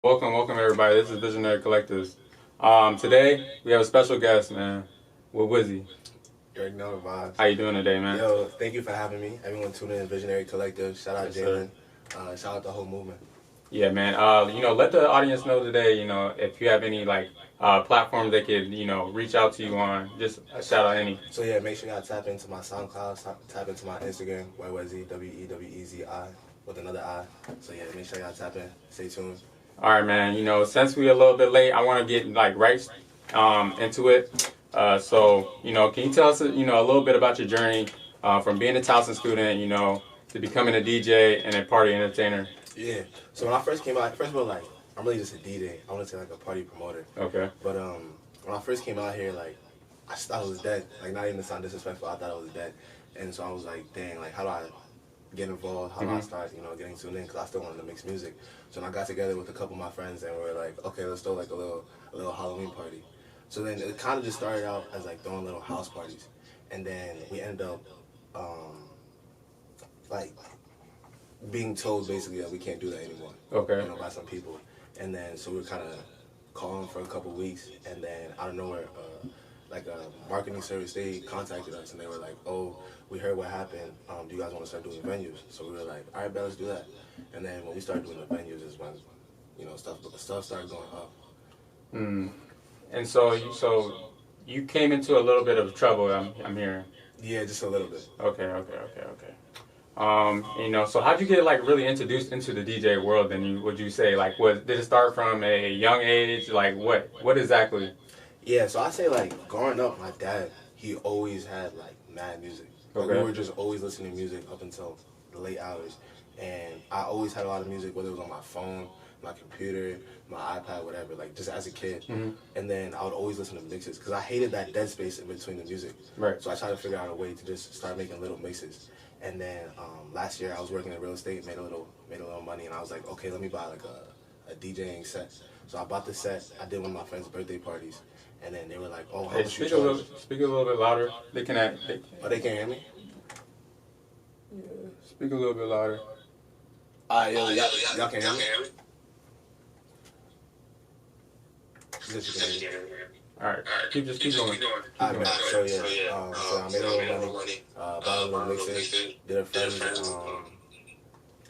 Welcome everybody. This is Visionary Collectives. Today we have a special guest, man, Wewezi. You already know the vibes. How you doing today, man? Yo, thank you for having me. Everyone tuning in Visionary Collective. Shout out Yes, Jalen. Shout out the whole movement. Yeah, man. Let the audience know today, if you have any platforms they could, reach out to you on. Just a shout out any. So yeah, make sure y'all tap into my SoundCloud, tap into my Instagram, Wewezi, Wewezi with another I. So yeah, make sure y'all tap in. Stay tuned. All right, man. Since we're a little bit late, I want to get right into it. Can you tell us, a little bit about your journey from being a Towson student, to becoming a DJ and a party entertainer? Yeah. So when I first came out, first of all, I'm really just a DJ. I want to say a party promoter. Okay. But when I first came out here, I thought I was dead. Not even to sound disrespectful, I thought I was dead. And so I was like, dang, how do I get involved? How do I start, getting tuned in? Because I still wanted to mix music. So then I got together with a couple of my friends and we were like, okay, let's throw a little Halloween party. So then it kind of just started out as throwing little house parties. And then we ended up being told basically that we can't do that anymore. Okay. By some people. And then so we were kind of calling for a couple weeks, and then out of nowhere, a marketing service, they contacted us and they were like, oh, we heard what happened. Do you guys want to start doing venues? So we were like, all right, bet, let's do that. And then when we started doing the venues is when, stuff started going up. And so you came into a little bit of trouble, I'm hearing. Yeah, just a little bit. Okay. So how'd you get really introduced into the DJ world? Then would you say did it start from a young age? What exactly? Yeah, so I say growing up, my dad, he always had mad music. Okay. We were just always listening to music up until the late hours, and I always had a lot of music, whether it was on my phone, my computer, my iPad, whatever, just as a kid. Mm-hmm. And then I would always listen to mixes because I hated that dead space in between the music. Right. So I tried to figure out a way to just start making little mixes. And then last year I was working in real estate, made a little money, and I was like, okay, let me buy a DJing set. So I bought the set. I did one of my friends' birthday parties, and then they were like, oh, how much you charge? Speak a little bit louder. They can't They can't hear me? Yeah. Speak a little bit louder. Y'all can hear me? Just you can hear me. All right. Keep going. Alright, so yeah, so I made a little money, bought a little mixes, did a friend's,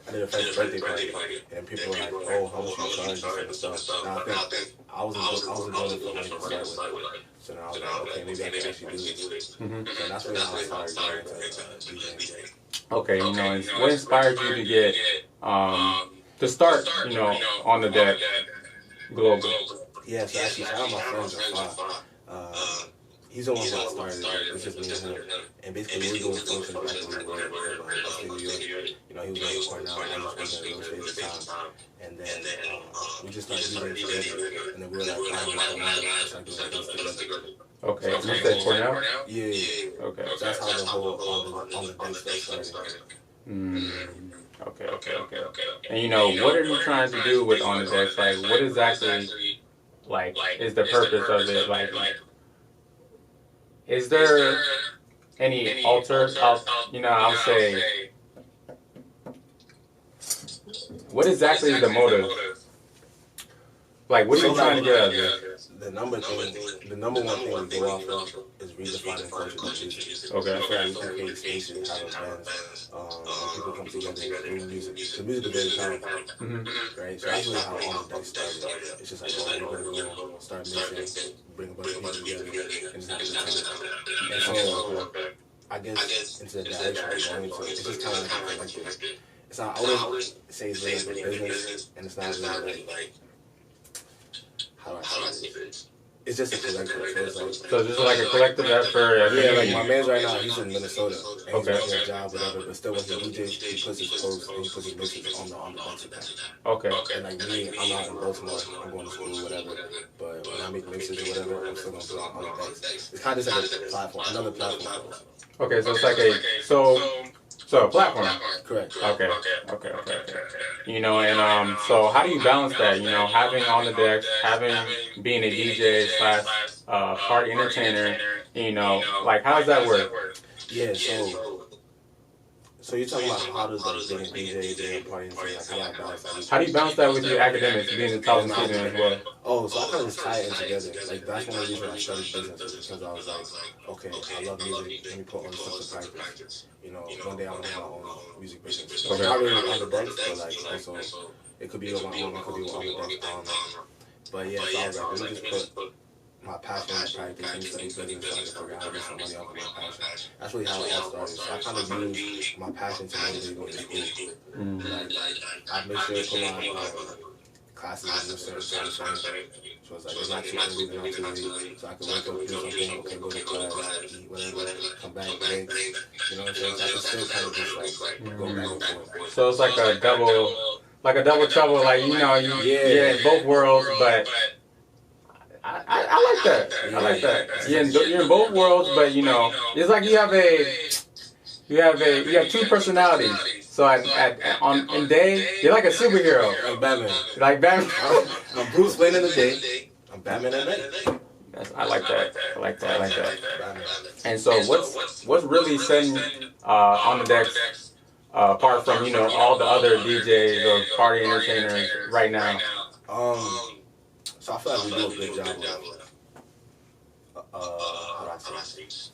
I did a friend's birthday party, and people were like, oh, how much you charge, this and stuff. Now I think I wasn't doing it for money to start with. So then I was like, okay, maybe I can actually do this. Mm-hmm. So that's when I started getting into DJing. Okay, and what inspired you to get to start, on the deck global? Yeah, so actually, shout out my friends are fine. He's the one who started it. It's just me and him. And basically, we were doing functions back when we were in upstate New York. He was going to Cornell, and I was working at real estate at the time. And then we just started doing it together. And then we were like, I started doing this together. Okay, you said Cornell? Yeah. Okay. So that's how the whole on the day stuff started. Okay. And what are you trying to do with On the Decks? What exactly is the purpose of it? Is there any I'll say, what exactly is the motive? What are you trying to get out of this? The number one thing we go off of is redefining culture through music. Okay. I feel like we can create spaces, have events, when people come together and do music. Because music is very powerful, right? So that's really how all the day started. It's just we're going to go start mixing, bring a bunch of people together, and just have a good time. And so, I guess into the direction we're going into, it's just kind of like a collective. It's not, I wouldn't say it's really like a business, and it's not really how do I say it? It's just a collective. So this is a collective effort. Yeah, my man's right now, he's in Minnesota. And he's working a job, whatever, but still when he DJs, he puts his posts and he puts his mixes on the bunch of that. Okay. And me, I'm out in Baltimore, I'm going to school, whatever. But when I make mixes or whatever, I'm still going to put it on the decks. It's kind of just like a platform, another platform. Okay, so it's so a platform. Correct. Okay. So how do you balance that? Having On the Decks, being a DJ / party entertainer. How does that work? Yeah. So So you're talking about how does like being a DJ, being a party, and like how do I balance that? How do you balance that with your academics, being a Towson student as well? Oh, so I kind of just tie it in together. Like that's one of the reasons I studied business is because I was like, okay, I love music. Let me put all this stuff to practice. You know, one day I want to have my own music business. So not really on the decks, but like also it could be on my own, it could be on the decks. I don't know. But yeah, so I was like, let me just put my passion in practice and study business so I can figure out how to get some money off of my passion. That's really how it all started. So I kind of used my passion to motivate going to school. Like, I make sure to put my classes in a certain time frame. So it's like, it's not too early, it's not too late. So I can wake up, do something, okay, go to class, eat, whatever, come back, break. You know what I'm saying? So I can still kind of just like go back and forth. So it's like a double trouble, like, you know, yeah, in both worlds, but I like that. I like that. You're in both worlds, but you know, it's like you have two personalities. So in day, you're like a superhero. Like Batman. Like Batman. I'm Bruce Wayne in the day. I'm Batman at night. I like that. I like that. And so what's really setting on the decks apart from, you know, all the other DJs or party entertainers right now? So I feel like we do a good job of, how do I say it?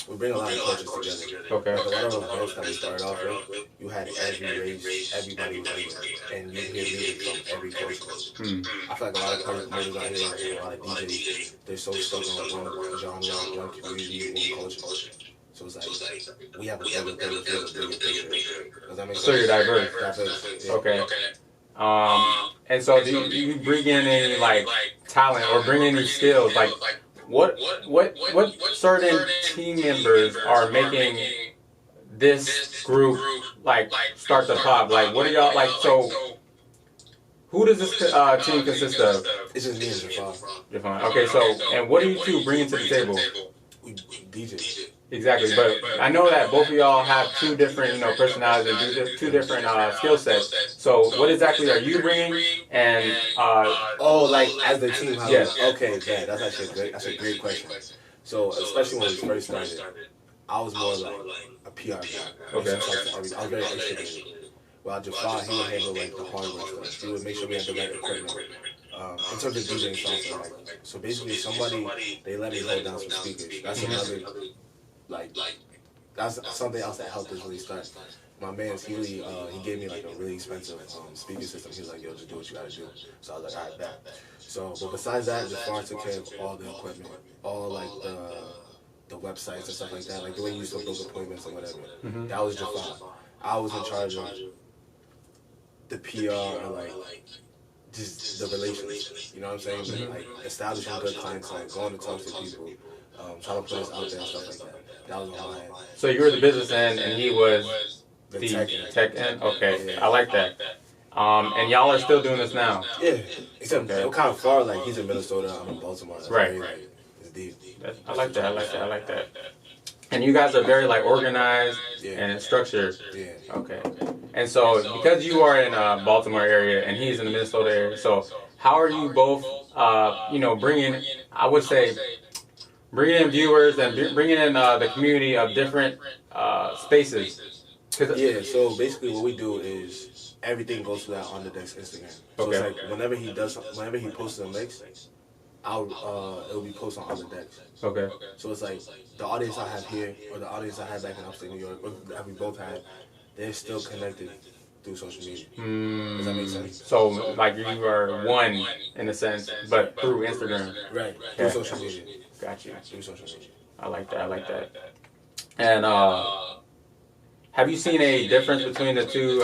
We bring a lot of cultures together. Okay. Like a lot of those events that we started off with, you had every race, everybody was there, and you hear music from every culture. I feel like a lot of promoters out here, and a lot of DJs, they're so stuck on one genre, one community, one culture. So it's like, we have a bigger picture. Does that make sense? So you're diverse. Diverse, yeah. Okay. And so do you bring in any like talent or bring in any skills? Like what certain team members are making this group like start to pop? Like what are y'all like? So who does this team consist of? It's just me and Jafar. Okay, so and what do you two bring to the table? We DJ. Exactly, but I know that both of y'all have two different, you know, personalities and two different skill sets. So, what exactly are you bringing? And like as the team, how yes. Okay, yeah, that's a great question. So, especially when we first started, I was more like a PR guy. Okay. I was very extroverted. While Jafar, he would handle like the hardware stuff. He would make sure we had the right equipment. In terms of DJing software, like, so basically they let me hold down some speakers. That's another. That's something else that helped us really start. My man, he gave me like a really expensive speaker system. He was like, yo, just do what you gotta do. So I was like, all right, bet. So, but besides that, Jafar took care of all the equipment, all like the websites and stuff like that, like the way you used to book appointments or whatever. That was Jafar. I was in charge of the PR and like just the relations. You know what I'm saying? Like establishing good clientele, going to talk to people, trying to put us out there and stuff like that. That was all I had. So you were the business end, and he was the tech end. Okay, yeah. I like that. And y'all are still doing this now. Yeah, except we're kind of far. Like he's in Minnesota, I'm in Baltimore. That's right. Like, it's deep. I like that. And you guys are very like organized and structured. Yeah. Okay. And so because you are in Baltimore area and he's in the Minnesota area, so how are you both, bringing? I would say. Bringing in viewers and bringing in the community of different spaces. Yeah, so basically what we do is everything goes to that on the Deck's Instagram. So it's like whenever he posts a mix, it'll be posted on other decks. Okay. So it's like the audience I have here or the audience I have back in upstate New York, or that we both had, they're still connected through social media. Does that make sense? So like you are one in a sense, but through Instagram. Right. Through social media. Got you. Through social media. I like that. And have you seen a difference between the two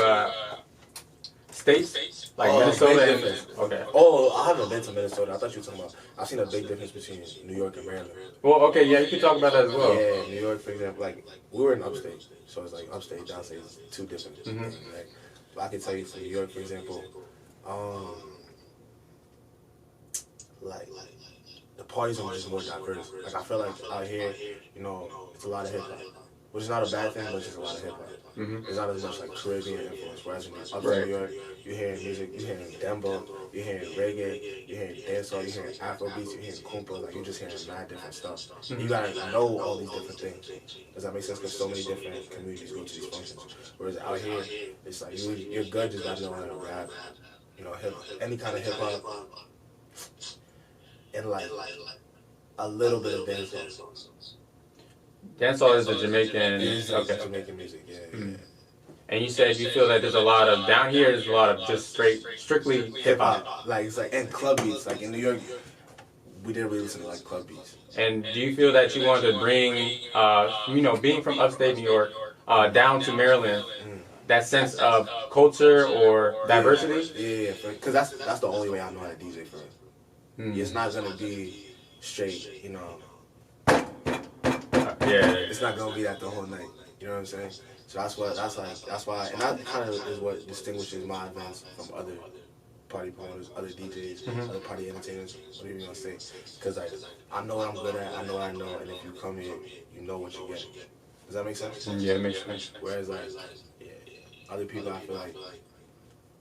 states? Like Minnesota and... Okay. Oh, I haven't been to Minnesota. I thought you were talking about... I've seen a big difference between New York and Maryland. Well, okay, yeah, you can talk about that as well. Yeah, New York, for example, like, we were in upstate. So it's like upstate, downstate is two different things, right? But I can tell you for New York, for example, the parties are just more diverse. Like, I feel like out here, it's a lot of hip-hop. Which is not a bad thing, but it's just a lot of hip-hop. There's not as much, like, Caribbean influence. Whereas in upstate New York, you're hearing music, you're hearing dembo, you're hearing reggae, you're hearing dancehall, you're hearing Afro beats, you're hearing compa, like you're just hearing mad different stuff. You gotta know all these different things. Does that make sense? Because so many different communities go to these functions. Whereas out here, it's like you're good just by knowing how to rap, you know, any kind of hip hop, and like a little bit of dancehall. Dancehall is the Jamaican. Okay. Jamaican music, yeah. And you said you feel that there's a lot of down here. There's a lot of just strictly hip hop. Like it's like and club beats. Like in New York, we didn't really listen to like club beats. And do you feel that you want to bring, being from upstate New York, down to Maryland, that sense of culture or diversity? Yeah. Because that's the only way I know how to DJ for it. It's not gonna be straight, you know. It's not gonna be that the whole night. You know what I'm saying? So that's why, and that kind of is what distinguishes my events from other party promoters, other DJs, other party entertainers, whatever you want to say. Because like, I know what I'm good at, I know what I know, and if you come here, you know what you get. Does that make sense? Yeah, it makes sense. Whereas like, other people, I feel like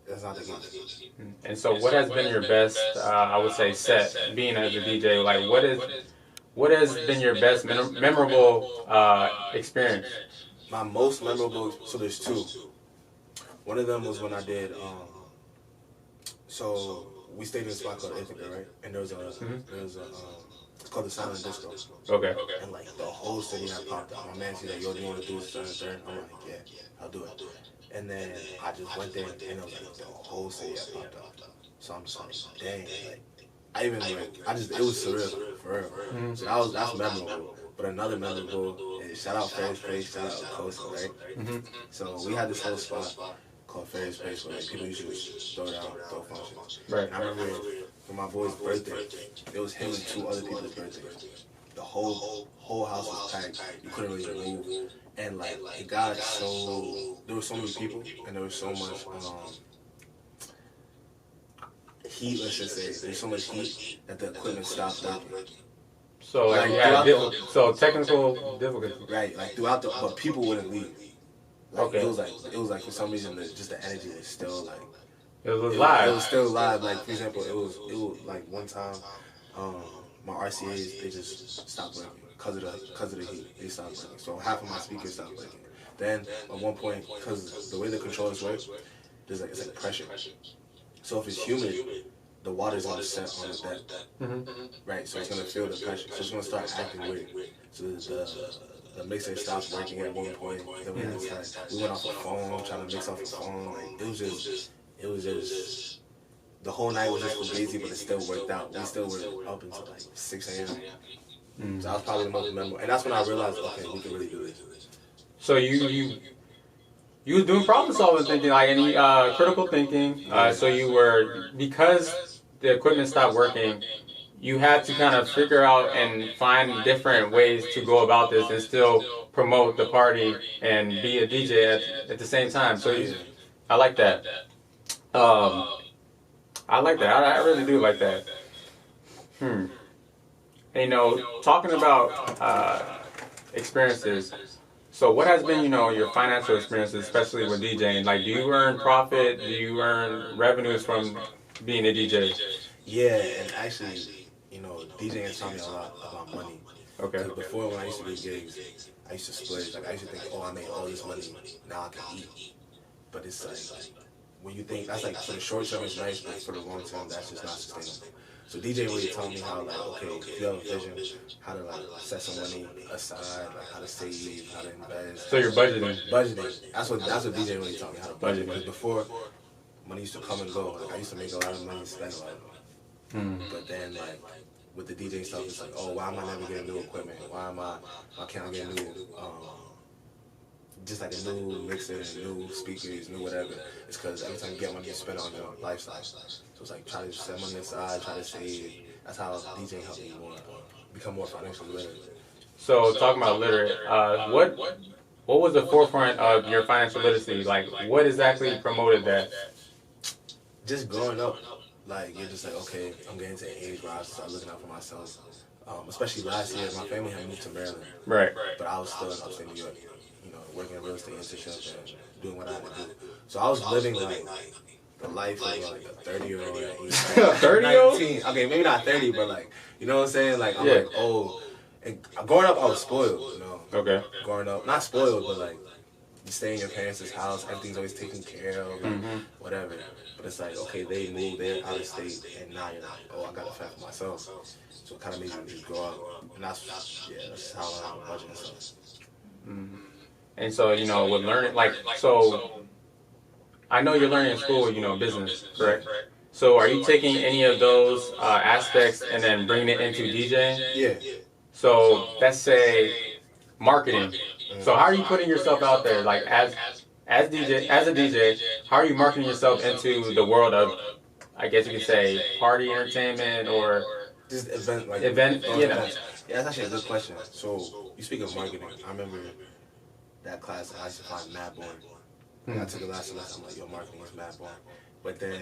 that's not the case. And so, what has been your best, I would say, set being as a DJ? Like, what has been your best memorable experience? My most memorable, so there's two. One of them was when I did, so we stayed in a spot called Ithaca, right? And there was it's called the Silent Disco. Okay. And like the whole city had popped up. My man said, yo, do you want to do this, third? I'm like, yeah, I'll do it. And then I just went there and it was like the whole city had popped up. So I'm just like, dang, like, it was surreal, for real. So that's memorable. But another memorable is shout out Ferris Place, shout out Costa, right? So we had this whole spot called Ferris Place where like, people used to just throw it out, throw functions. Right. And I remember for my boy's birthday, it was him and two other people's birthdays. The whole house was packed. You couldn't really move. And like it got so there were so many people and there was so much heat, let's just say. There's so much heat that the equipment stopped working. So like you had technical difficulty. Right, like but people wouldn't leave. Like, okay. It was like for some reason just the energy was still like. It was live. It was still live. Like for example, it was like one time, my RCA's they just stopped working because of the heat. They stopped working. So half of my speakers stopped working. Then at one point, because the way the controllers work, it's like pressure. So if it's humid, the water's gonna set on the deck, right? So it's gonna feel the pressure. So it's gonna start acting weird. So the mixer stopped working at one point. Then we went off the phone, trying to mix off the phone. Like it was just the whole night was just crazy, but it still worked out. We still were up until like 6 a.m. So that was probably the most memorable. And that's when I realized, okay, we can really do this. So you was doing problem solving thinking, like any critical thinking. So you were, because the equipment stopped working, you had to kind of figure out and find different ways to go about this and still promote the party and be a DJ at the same time. So I like that. I like that. I really do like that. And, you know, talking about experiences. So what has been, you know, your financial experiences, especially with DJing? Like, do you earn profit? Do you earn revenues from being a DJ? Yeah, and actually, you know, DJing has taught me a lot about money. Okay. Before, when I used to do gigs, I used to split. Like, I used to think, oh, I made all this money, now I can eat. But it's like, when you think, that's like, for the short term it's nice, but for the long term, that's just not sustainable. So DJ really taught me how, like, okay, if you have a vision, how to, like, set some money aside, like, how to save, how to invest. So you're budgeting? Budgeting. That's what DJ really taught me, how to budget. Because before, money used to come and go. Like, I used to make a lot of money and spend a lot of money. But then, like, with the DJ stuff, it's like, oh, why am I never getting new equipment? Why can't I get new, just like a new mixer, new speakers, new whatever? It's because every time you get money, you spend it on your lifestyle. So it's like, try to set money aside, try to save. That's how DJing helped me more, become more financially literate. So talking about literate, what was the forefront of your financial literacy? Like, what exactly promoted that? Just growing up, like, you're just like, okay, I'm getting to an age where I start looking out for myself. Especially last year, my family had moved to Maryland. Right. But I was still in upstate New York, you know, working in real estate internship and doing what I had to do. So I was living like the life of like a 30-year-old at 18. 30-year-old? 19. Okay, maybe not 30, but like, you know what I'm saying? Like, I'm Yeah. like, oh, and growing up, I was spoiled, you know. Okay. Growing up, not spoiled, but like, you stay in your parents' house, everything's always taken care of, like, whatever. But it's like, okay, they moved, they're out of state, and now you're like, oh, I gotta fend for myself. So it kind of made you just grow up, and that's how I'm budgeting and stuff. And so, you know, with learning, like, so I know you're learning in school, you know, business, correct? So are you taking any of those aspects and then bringing it into DJing? Yeah. So let's say marketing. So how are you putting yourself out there, like as a DJ? How are you marketing yourself into the world of, I guess you could say, party entertainment or just event, like event? You know. Yeah, that's actually a good question. So you speak of marketing. I remember that class I used to find mad boring. I took it last semester. I'm like, yo, marketing is mad boring. But then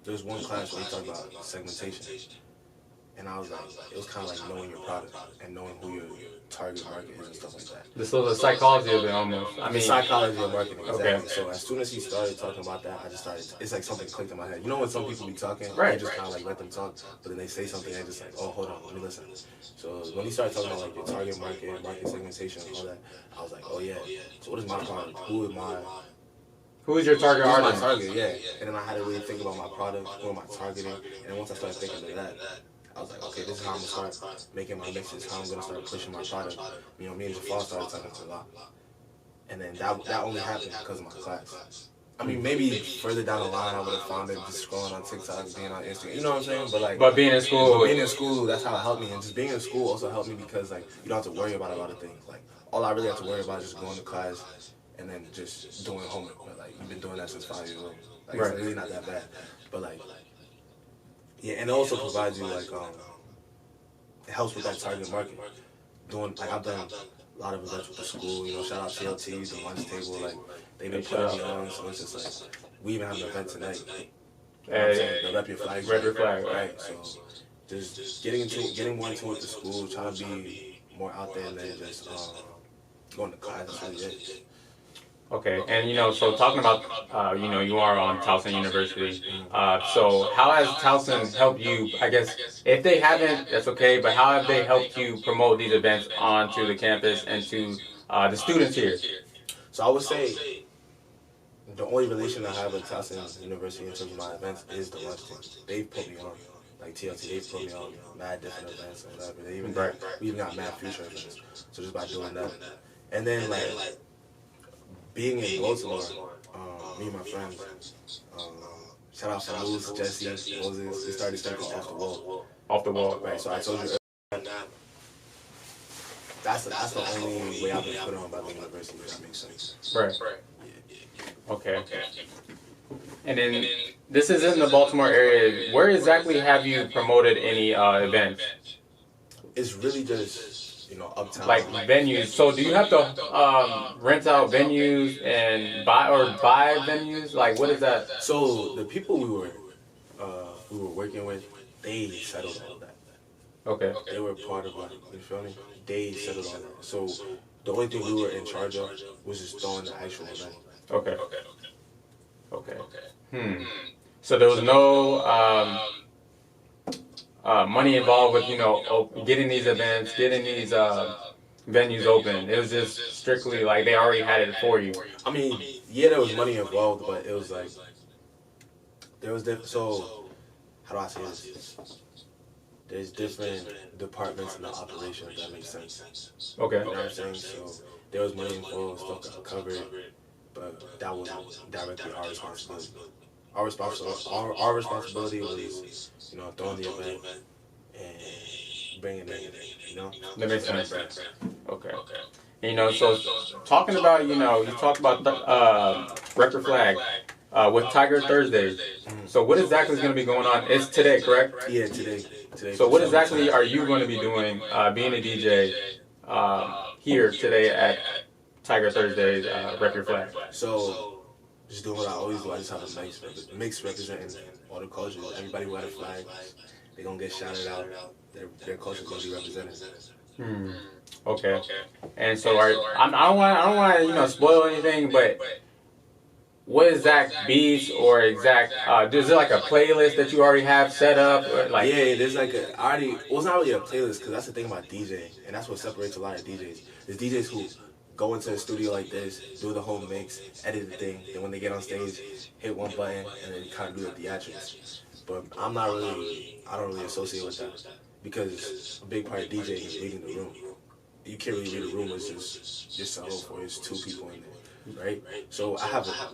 there was one class where we talked about segmentation. And I was like, it was kind of like knowing your product and knowing who your target market is and stuff like that. So the psychology of it almost. I mean, the psychology of marketing, exactly. Okay. So as soon as he started talking about that, I just started, it's like something clicked in my head. You know when some people be talking, right, you just kind of like let them talk, but then they say something and just like, oh, hold on, let me listen. So when he started talking about like your target market segmentation and all that, I was like, oh yeah, so what is my product? Who is your target Who's audience? my target, yeah. And then I had to really think about my product, who am I targeting, and once I started thinking of that, I was like, okay, this is how I'm going to start making my mixes, how I'm going to start pushing my product. You know, me and Jafar started talking a lot. And then that only happened because of my class. I mean, maybe further down the line, I would have found it just scrolling on TikTok, being on Instagram. You know what I'm saying? But being in school, that's how it helped me. And just being in school also helped me because, like, you don't have to worry about a lot of things. Like, all I really have to worry about is just going to class and then just doing homework. But, like, you've been doing that since 5 years old. Like, it's really not that bad. But, like, yeah, and it also provides you, like, it helps with that target market. I've done a lot of events with the school, you know, shout out TLT, the lunch table, like, they've been putting me on, so it's just like, we even have an event tonight. You know what I'm saying? The Rep Your Flag. Rep Your Flag, right? So, just getting more into it with the school, trying to be more out there than just going to class, that's really it. Okay, and you know, so talking about, you know, you are on Towson University. So how has Towson helped you? I guess if they haven't, that's okay. But how have they helped you promote these events onto the campus and to the students here? So I would say the only relation I have with Towson University in terms of my events is the lunch team. They've put me on, like TLT. They've put me on mad different events and whatever. We even got mad future events. So just by doing that, and then like. Being in Baltimore, me and my friends, shout out to Luz, Jesse, Moses, we started studying Off the Wall. Off the Wall. Right, so I told you earlier, that's the only way I've been put on by the university, if that makes sense. Right. Okay. And then, this is in the Baltimore area. Where exactly have you promoted any events? It's really just... You know, uptown. Like venues. So do you have to rent out venues and buy venues? Like what is that? So the people we were working with, they settled all that. Okay. They were part of it. You feel me? They settled all that. So the only thing we were in charge of was just throwing the actual event. Okay. So there was no money involved with, you know, getting these events, getting these venues open. It was just strictly like they already had it for you. I mean, yeah, there was money involved, but it was like so how do I say this? There's different departments in the operation, if that makes sense. Okay. You know what I'm saying? So there was money involved, stuff got covered, but that wasn't directly our responsibility. Our responsibility was, you know, throwing the event and bringing it in, you know? That makes sense. Okay. And, you know, so talking about, you know, you talked about Rep Your Flag with Tiger Thursdays. So what exactly is going to be going on? It's today, correct? Yeah, today. So what exactly are you going to be doing, being a DJ here today at Tiger Thursdays, Rep Your Flag? So... Just doing what I always do. I just have a mix representing all the cultures. Everybody who had a flag, they're going to get shouted out. Their culture's going to be represented. Okay. And so I don't want to, you know, spoil anything, but what exact beats or exact is there like a playlist that you already have set up or like Yeah, there's like a already. Well, it's not really a playlist because that's the thing about DJing, and that's what separates a lot of DJs. There's DJs who go into a studio like this, do the whole mix, edit the thing, then when they get on stage, hit one button, and then kind of do the theatrics. But I'm not really. I don't really associate with that because a big part of DJing is reading the room. You can't really read a room. It's just yourself or it's two people in there, right? So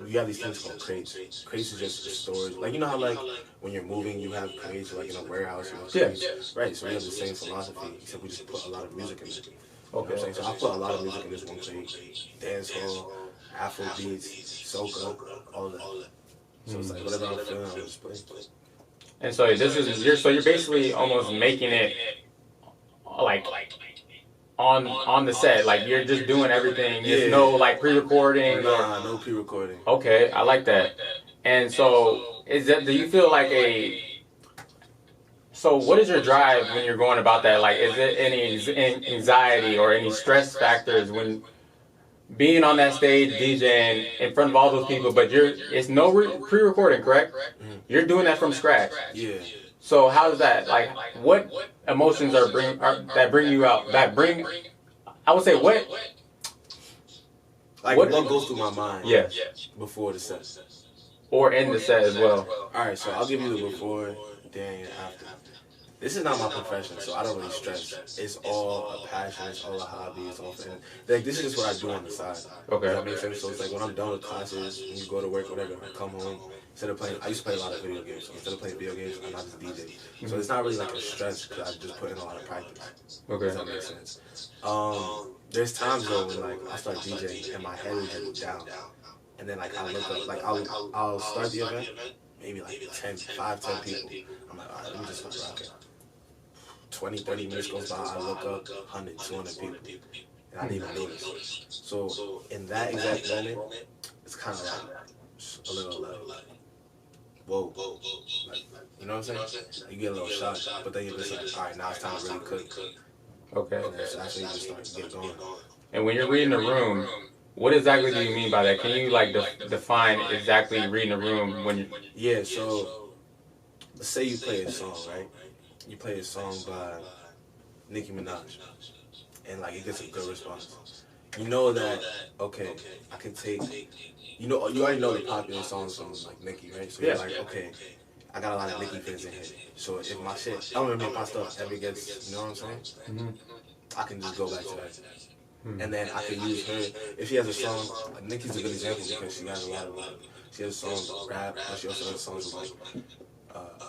we have these things called crates. Crates is just storage. Like you know how like when you're moving, you have crates like in a warehouse. You know, crates, right? So we have the same philosophy, except we just put a lot of music in it. You know what I'm saying? So I put a lot of music in this one crate. Dancehall, Afro beats, soca, all of that. So it's like whatever I'm feeling, I'm just playing. and so you're basically almost making it like on the set, like you're just doing everything. There's no like pre-recording. Nah, no pre-recording. Okay, I like that. And so do you feel like so what is your drive when you're going about that? Like, is it any anxiety or any stress factors when being on that stage DJing in front of all those people, but it's no pre-recording, correct? You're doing that from scratch. Yeah. So how's that? Like, what emotions that bring you out? I would say what? Like what goes through my mind? Yes. Before the set. Or in the set as well. All right, so I'll give you the before, during, and after. This is not my profession, so I don't really stress. It's all a passion. It's all a hobby. It's all fun. Like this is just what I do on the side. Okay. Does that make sense? So it's like when I'm done with classes, when you go to work, whatever, I come home. Instead of playing, I used to play a lot of video games. So instead of playing video games, I'm not just DJ. So it's not really like a stress because I just put in a lot of practice. Okay. Does that make sense? There's times though when like I start DJing and my head will get down, and then like I look up, like I'll start the event, maybe like 10 people. I'm like, all right, let me just start rocking. 20, 30 minutes goes by, I look up, 100, 200 people, and I didn't even notice. So in that exact moment, it's kind of like a little like, whoa, like, you know what I'm saying? You get a little shocked, but then you're just like, all right, now it's time to really cook. Okay. And then so actually you just start to get going. And when you're reading the room, what exactly do you mean by that? Can you like define exactly reading the room when you? Yeah. So let's say you play a song, right? You play a song by Nicki Minaj, and like it gets a good response. You know that okay, I can take. You already know the popular songs from like Nicki, right? So you're like, okay, I got a lot of Nicki fans in here. So if my shit, I don't remember if my stuff ever gets, you know what I'm saying? Mm-hmm. I can just go back to that. And then I can use her. If she has a song, like Nicki's a good example because she has a lot of she has songs with rap, but she also has songs with like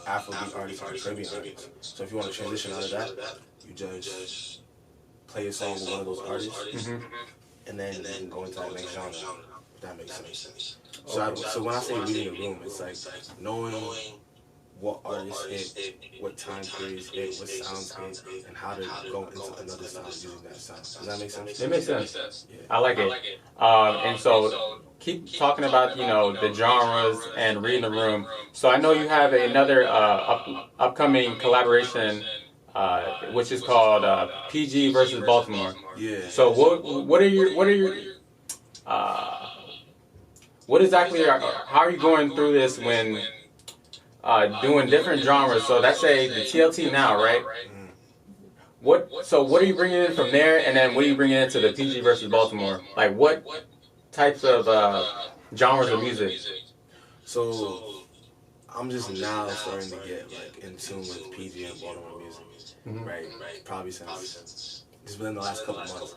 Afrobeat artists or Caribbean artists. So if you want to transition out of that, you just play a song with one of those artists, and then you can go into that next genre. If that makes sense. So when I say reading the room, it's like knowing what artists hit, what time periods hit, what sounds hit, and how to go into another sound using that sound. Does that make sense? It makes sense. Yeah. I like it. And so keep talking about, the genres and reading the room. So I know you have another upcoming collaboration, which is called PG versus Baltimore. Yeah. So what exactly how are you going through this when doing different genres? So let's say the TLT now, right? What are you bringing in from there, and then what are you bringing into the PG versus Baltimore? Like what types of genres of music? So I'm just now starting to get like in tune with PG and Baltimore music, right? Probably since it's been the last couple months.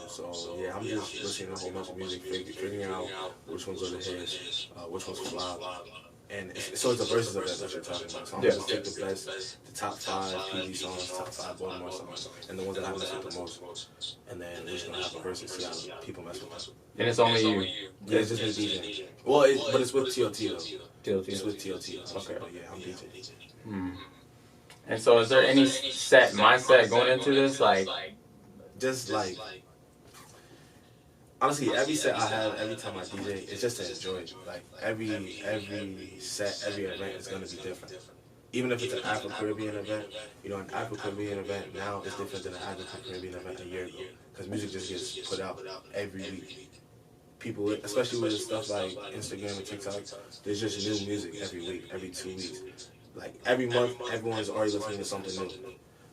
So yeah, I'm just listening to a whole bunch of music, figuring out which ones are the hits, which ones flop. And so it's the verses of that you're talking about. So I'm just take the top 5 PG songs, top 5 Baltimore songs, and the ones that I mess with the most. And then we're just gonna have a verse and see how people mess with them. And it's only you. Yeah, it's just me DJing. Well, but it's with TLT though. TLT. It's with TLT. Okay. But yeah, I'm DJing. And so, is there any set mindset going into this, like? Just like. Honestly, every set I have, every time I DJ, it's just to enjoy it. Like, every set, every event is going to be different. Even if it's an Afro-Caribbean event, an Afro-Caribbean event now is different than an Afro-Caribbean event a year ago. Because music just gets put out every week. people, especially with stuff like Instagram and TikTok, there's just new music every week, every 2 weeks. Like every month, everyone's already listening to something new.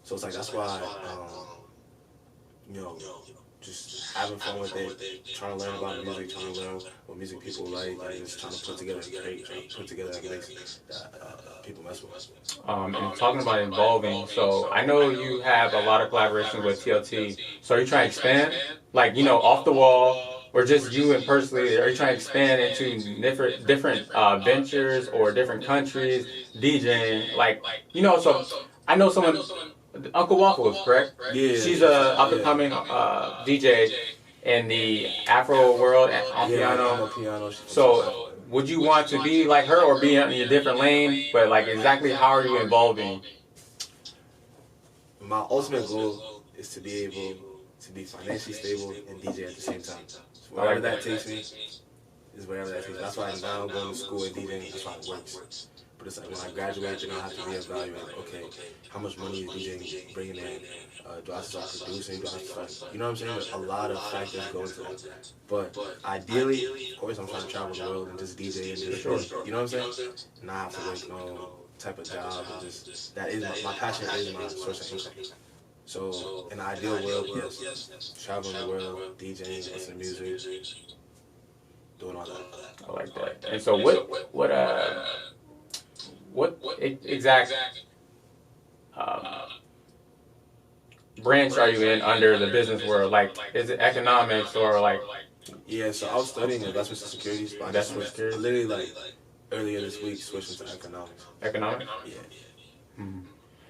So it's like that's why, you know, just having fun with it, trying to learn about music, trying to learn what music people like, and just trying to put together a crate, trying to put together a mix that people mess with. And talking about evolving, so I know you have a lot of collaborations with TLT. So are you trying to expand, like, you know, off the wall, or just you and personally? Are you trying to expand into different ventures or different countries, DJing? Like, you know, so I know someone, Uncle Waffles, correct? Yeah. She's a up and coming DJ in the Afro world on piano. I'm a piano. So would you want to be like her or be in a different lane? But like exactly how are you evolving? My ultimate goal is to be able to be financially stable and DJ at the same time. So wherever that takes me is wherever that takes me. That's why I'm now going to school and DJing. That's why it works. But it's like when I graduate, you're gonna have to reevaluate. Okay, how much money is DJing bringing in? Do I start producing? Do I start? You know what I'm saying? There's a lot of factors go into that. But ideally, of course, I'm trying to travel the world and just DJ and just, you know what I'm saying? Not have to work no type of job. And just that is my passion is my source of income. So in the ideal world, yes, traveling the world, DJing, listening to music, doing all that. I like that. And so what exact branch are you in under the business world? Like, is it economics or like? Yeah, so I was studying investments and securities, but I just switched, literally like earlier this week, switched into economics. Economics? Yeah. Mm-hmm.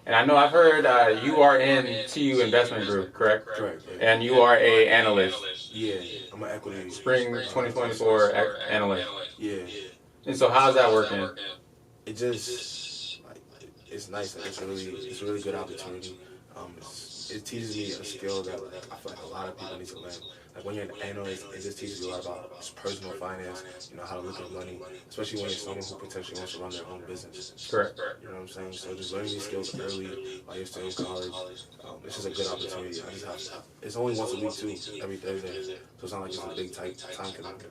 And I know I've heard you are in TU Investment Group, correct? Correct. Yeah. And you are a analyst. Yeah, I'm an equity. Spring 2024 analyst. Yeah. And so how's that working? It just like it's nice. Like, it's a really good opportunity. It teaches me a skill that I feel like a lot of people need to learn. Like when you're an analyst, it just teaches you a lot about personal finance. You know how to look at money, especially when you're someone who potentially wants to run their own business. Correct. You know what I'm saying? So just learning these skills early while you're still in college, it's just a good opportunity. I just have it's only once a week too, every Thursday. So it's not like it's a big time commitment.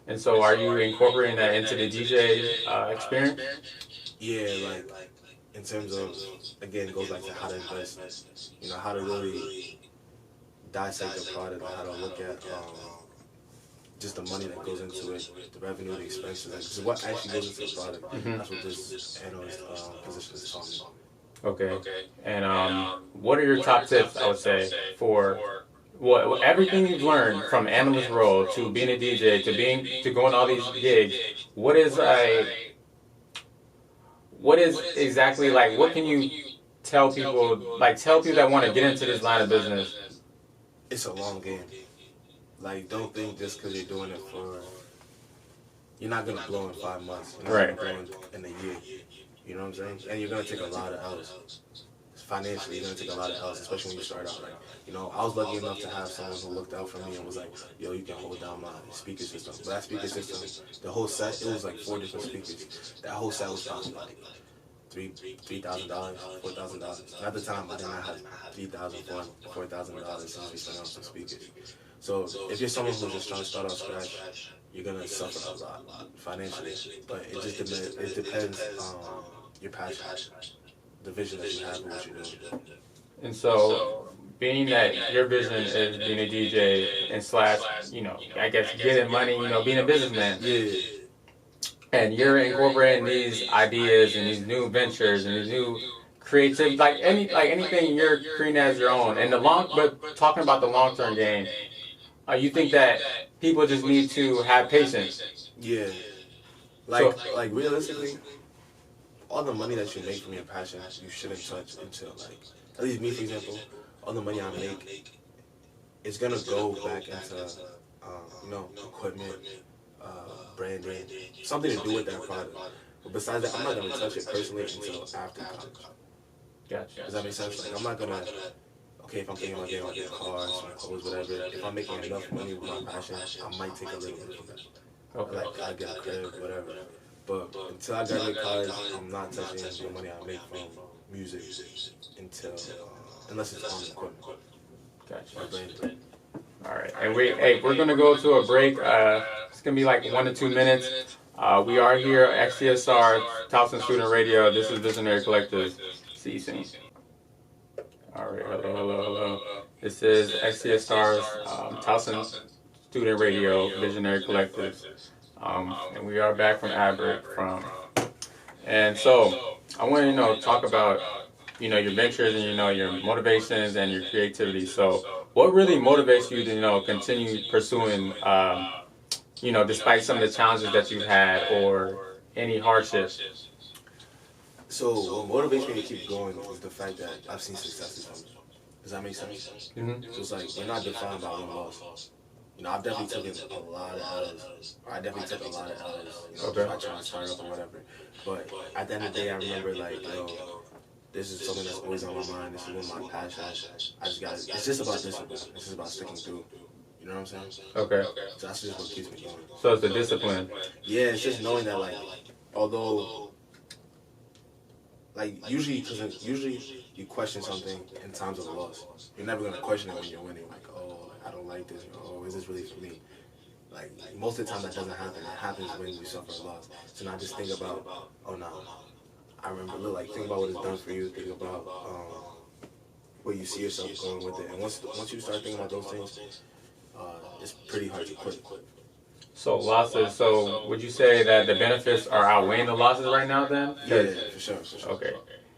And so are you incorporating that into the DJ experience? Yeah, like in terms of, again, it goes back to how to invest, you know, how to really dissect the product, how to look at just the money that goes into it, the revenue, the expenses, like, just what actually goes into the product. Mm-hmm. That's what this analyst position is talking about. Okay. And what are your top tips, I would say, for what everything you've learned from analyst role to being a DJ to going to all these gigs? What is exactly like? What can you tell people? Like tell people that want to get into this line of business. It's a long game. Like don't think just because you're doing it you're not gonna blow in 5 months. You're not gonna blow in a year. You know what I'm saying? And you're gonna take a lot of L's. Financially, you're gonna take a lot of L's, especially when you start out. Like, you know, I was lucky enough to have someone who looked out for me and was like, "Yo, you can hold down my speaker system." But that speaker system, the whole set, it was like 4 different speakers. That whole set was probably like $3,000, $4,000. And at the time, I did not have $3,000, $4,000 since we spent on some speakers. So if you're someone who's just trying to start off scratch, you're gonna suffer a lot financially. But it just depends on your passion, the vision that you have and what you're doing. And so, being that your vision is being a DJ and slash, you know, I guess getting money, you know, being a businessman. Yeah. And you're incorporating these ideas and these new ventures and these new creativity, like anything you're creating as your own. And but talking about the long-term game, you think that people just need to have patience? Yeah. Like realistically, all the money that you make from your passion, you shouldn't touch until, like, at least me, for example, all the money I make, it's gonna go back into, you know, equipment, branding, something to do with that product. But besides that, I'm not gonna touch it personally until after college. Gotcha. Does that make sense? Like, I'm not gonna, okay, if I'm thinking about getting a car, some clothes, whatever, if I'm making enough money with my passion, I might take a little bit from that. Okay. Like, I get a crib, whatever. But until I graduate college, I'm not touching the money I make from music until, unless it's on equipment. Gotcha. Or branding. All right, and we're gonna go to a break. It's gonna be like 1 to 2 minutes. We are here at XCSR Towson Student Radio. This is Visionary Collective. See you soon. All right, hello. This is XCSR's Towson Student Radio Visionary Collective, and we are back from ad break and so I want to talk about your ventures and your motivations and your creativity. So what really motivates you to continue pursuing despite some of the challenges that you've had or any hardships? So what motivates me to keep going is the fact that I've seen successes from it. Does that make sense? Mm-hmm. So it's like you're not defined by one loss. I've definitely taken a lot of L's. Or I definitely took a lot of L's. Okay. I try to start up or whatever. But at the end of the day, I remember like, this is something that's always on my mind. This is one of my passions. It's just about discipline. It's just about sticking through. You know what I'm saying? Okay. So that's just what keeps me going. So it's the discipline. Yeah, it's just knowing that although usually you question something in times of loss. You're never gonna question it when you're winning. Like, oh, I don't like this. Or, oh, is this really for me? Like most of the time that doesn't happen. It happens when you suffer a loss. So now just think about, oh no, I remember. Think about what it's done for you. Think about where you see yourself going with it. And once you start thinking about those things, it's pretty hard to quit. So losses. So would you say that the benefits are outweighing the losses right now? Then? Yeah, for sure. Okay.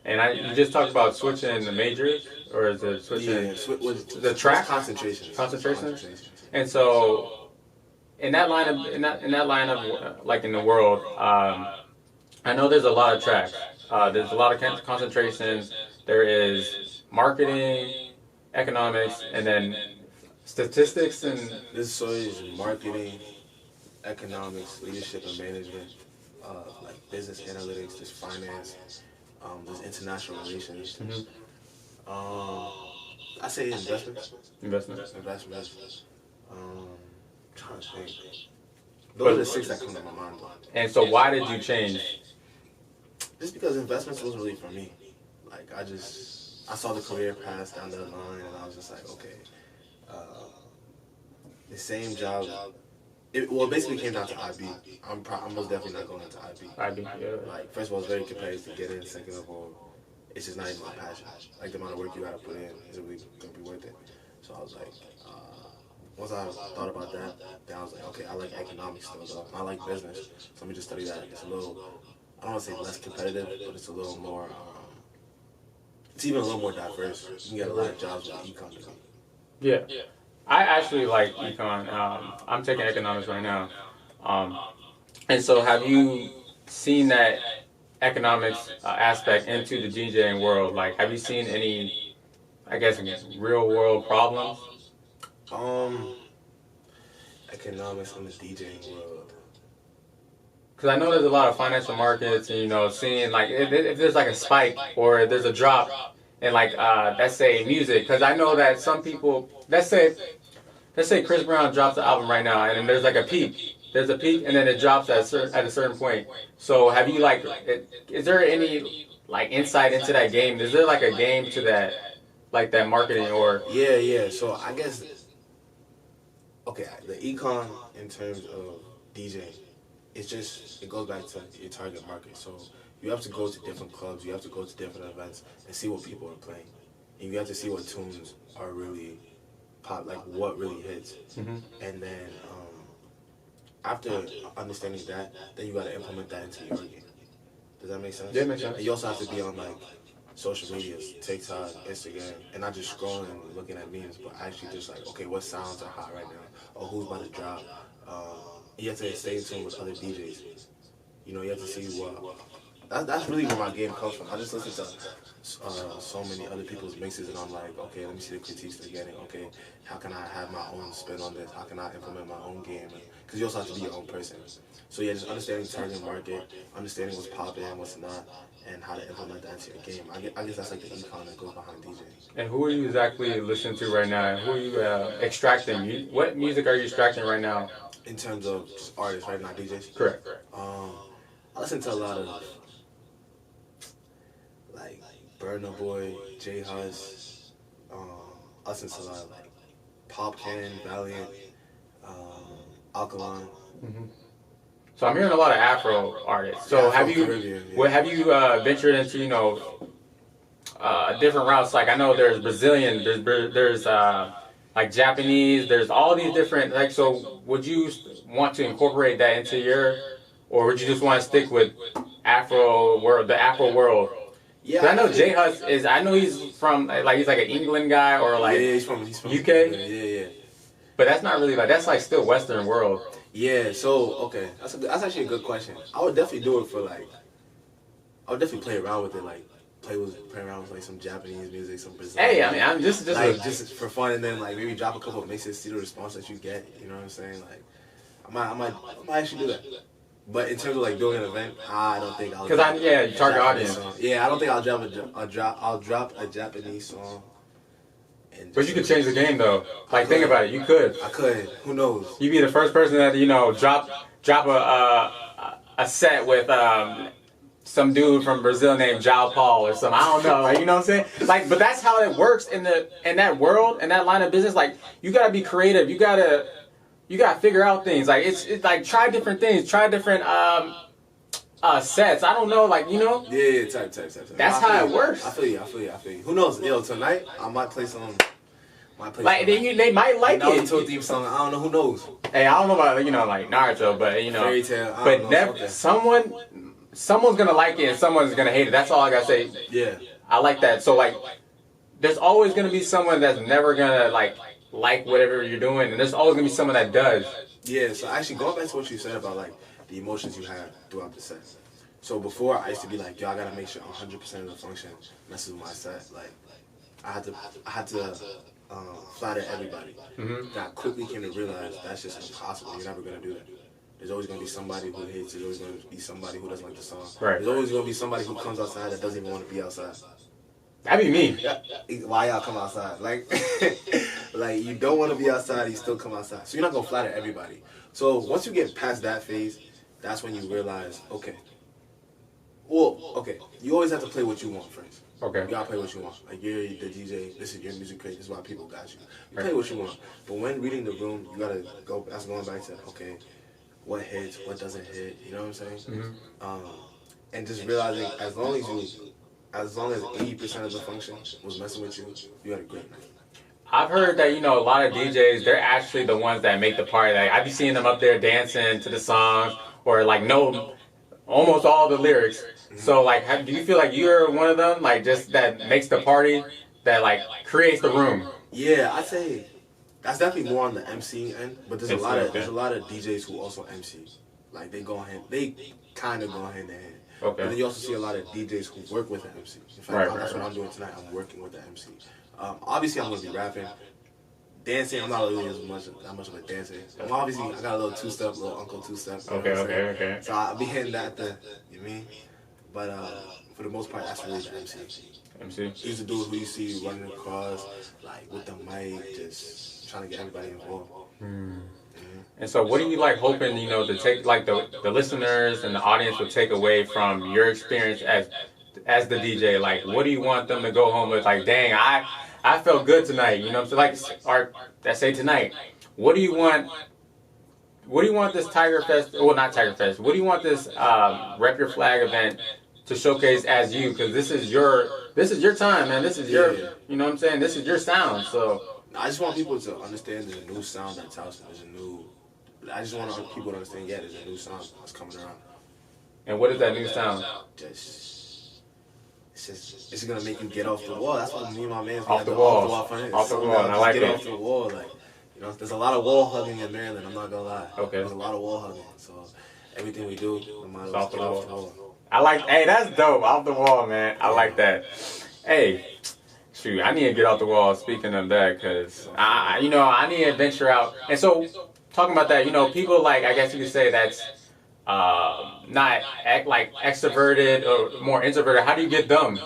And you just talked about switching the majors, or is it switching the track? Concentration. And so, in that line of like in the world, I know there's a lot of tracks. There's a lot of concentrations. There is marketing, economics, and then statistics and. This is marketing, economics, leadership and management, like business analytics, there's finance, there's international relations. Mm-hmm. I say investments. Investments. Trying to think. Those are the 6 that come to my mind. And so why did you change? Just because investments wasn't really for me. Like I saw the career path down the line and I was just like, okay, the same job. It basically came down to IB. I'm most definitely not going into IB. IB, yeah. Like, first of all, it's very competitive to get in. Second of all, it's just not even my passion. Like, the amount of work you gotta put in is it really gonna be worth it? So I was like, once I thought about that, then I was like, okay, I like economics still, though. I like business. So let me just study that. It's a little, I don't want to say less competitive, but it's a little more, it's even a little more diverse. You can get a lot of jobs with the econ degree. Yeah. I actually like econ. I'm taking economics right now. And so have you seen that economics aspect into the DJing world? Like, have you seen any, I guess, real world problems? Economics in the DJing world. Because I know there's a lot of financial markets and, seeing like if there's like a spike or there's a drop in like, let's say music. Because I know that some people, let's say Chris Brown drops the album right now and then there's like a peak. There's a peak and then it drops at a certain point. So have you is there any like insight into that game? Is there like a game to that, like that marketing or? Yeah. So I guess, okay, the econ in terms of DJing, it goes back to your target market. So you have to go to different clubs, you have to go to different events and see what people are playing. And you have to see what tunes are really pop, like what really hits. Mm-hmm. And then after understanding that, then you got to implement that into your game. Does that make sense? Yeah, it makes sense. And you also have to be on like social medias, TikTok, Instagram, and not just scrolling and looking at memes, but actually just like, okay, what sounds are hot right now, or who's about to drop. You have to stay in tune with other DJs. You have to see what. That's really where my game comes from. I just listen to so many other people's mixes, and I'm like, okay, let me see the critiques they're getting. Okay, how can I have my own spin on this? How can I implement my own game? Because you also have to be your own person. So yeah, just understanding target market, understanding what's popping and what's not, and how to implement that into your game. I guess that's like the econ that goes behind DJing. And who are you exactly listening to right now? Who are you extracting? What music are you extracting right now? In terms of just artists, right, not DJs? Correct. I listen to a lot of like Burna Boy, J Hus. I listen to a lot of like Pop Can, Valiant, Alkaline. Mm-hmm. So I'm hearing a lot of Afro artists. So Yeah, have you, Caribbean, yeah. have you ventured into different routes? Like I know there's Brazilian, there's like Japanese, there's all these different like. So would you want to incorporate that into your, or would you just want to stick with Afro world, the Afro world? Yeah, I know J Hus is. I know he's from like he's like an England guy or like yeah, he's from UK. Yeah. But that's not really like that's like still Western world. Yeah, so okay, that's actually a good question. I would definitely do it for like, I would definitely play around with it, like play around with like some Japanese music, some Brazilian. Hey, I mean, I'm just like just for fun, and then like maybe drop a couple of mixes, see the response that you get. You know what I'm saying? Like, I might actually do that. But in terms of like doing an event, I don't think I'll. Because you target audience. Yeah, I don't think I'll drop a Japanese song. But you could change the game though. Like think about it, you could. I could. Who knows? You'd be the first person that drop a set with some dude from Brazil named Jao Paul or something. I don't know. Like, you know what I'm saying? Like, but that's how it works in that world, in that line of business. Like you gotta be creative. You gotta figure out things. Like it's like try different things. Try different sets. I don't know. Like Yeah, type. That's how it works. I feel you. Who knows? Yo, tonight I might play some. Like they might like it. Naruto theme song. I don't know. Who knows? Hey, I don't know about like Naruto, but Fairy Tail. But never okay. Someone's gonna like it and someone's gonna hate it. That's all I gotta say. Yeah. I like that. So like, there's always gonna be someone that's never gonna like whatever you're doing, and there's always gonna be someone that does. Yeah. So actually, going back to what you said about like the emotions you have throughout the set. So before I used to be like, yo, I gotta make sure 100% of the function messes with my set. Like, I had to flatter everybody. Mm-hmm. I quickly came to realize that's just impossible. You're never gonna do that. There's always gonna be somebody who hates it. There's always gonna be somebody who doesn't like the song. Right. There's always gonna be somebody who comes outside that doesn't even want to be outside. That'd be me. Yeah. Why y'all come outside? Like, like you don't want to be outside, you still come outside. So you're not gonna flatter everybody. So once you get past that phase, that's when you realize, okay. Well, okay. You always have to play what you want first. Okay. You gotta play what you want. Like you're the DJ. This is your music crate. This is why people got you. You play what you want. But when reading the room, you gotta go. That's going back to okay, what hits, what doesn't hit. You know what I'm saying? Mm-hmm. And just realizing as long as 80% of the function was messing with you, you had a great night. I've heard that, a lot of DJs, they're actually the ones that make the party. Like, I be seeing them up there dancing to the songs or like know almost all the lyrics. Mm-hmm. So like, do you feel like you're one of them? Like just that makes the party, that like creates the room? Yeah, I'd say that's definitely more on the MC end, but there's a lot of DJs who also MC. Like they kind of go hand in hand. Okay. But then you also see a lot of DJs who work with the MC. In fact, that's what I'm doing tonight. I'm working with the MC. Obviously, I'm gonna be rapping, dancing. I'm not really that much of a dancer. Obviously, I got a little two-step, little Uncle two-step. Okay. So I'll be hitting that. You mean? But for the most part, that's really the MC. He's the dude who you see running across, like with the mic, just trying to get everybody involved. And so what are you like hoping, to take like the listeners and the audience will take away from your experience as the DJ? Like what do you want them to go home with? Like, dang, I felt good tonight, So like, or let's say tonight, what do you want this Tiger Fest, well not Tiger Fest, what do you want this Rep Your Flag event to showcase as you? Because this is your time, man. This is your, you know what I'm saying? This is your sound, so. I just want people to understand there's a new sound that's out there. I just want people to understand, there's a new sound that's coming around. And what is that new sound? It's gonna make you get off the wall. That's what me and my man off the wall. I like get it. Off the wall, like there's a lot of wall hugging in Maryland. I'm not gonna lie. Okay. There's a lot of wall hugging. So everything we do, no matter off the wall. Hey, that's dope. Off the wall, man. I like that. Hey, shoot, I need to get off the wall. Speaking of that, because I need to venture out. And so, talking about that, people like, I guess you could say that's not like extroverted or more introverted. How do you get them?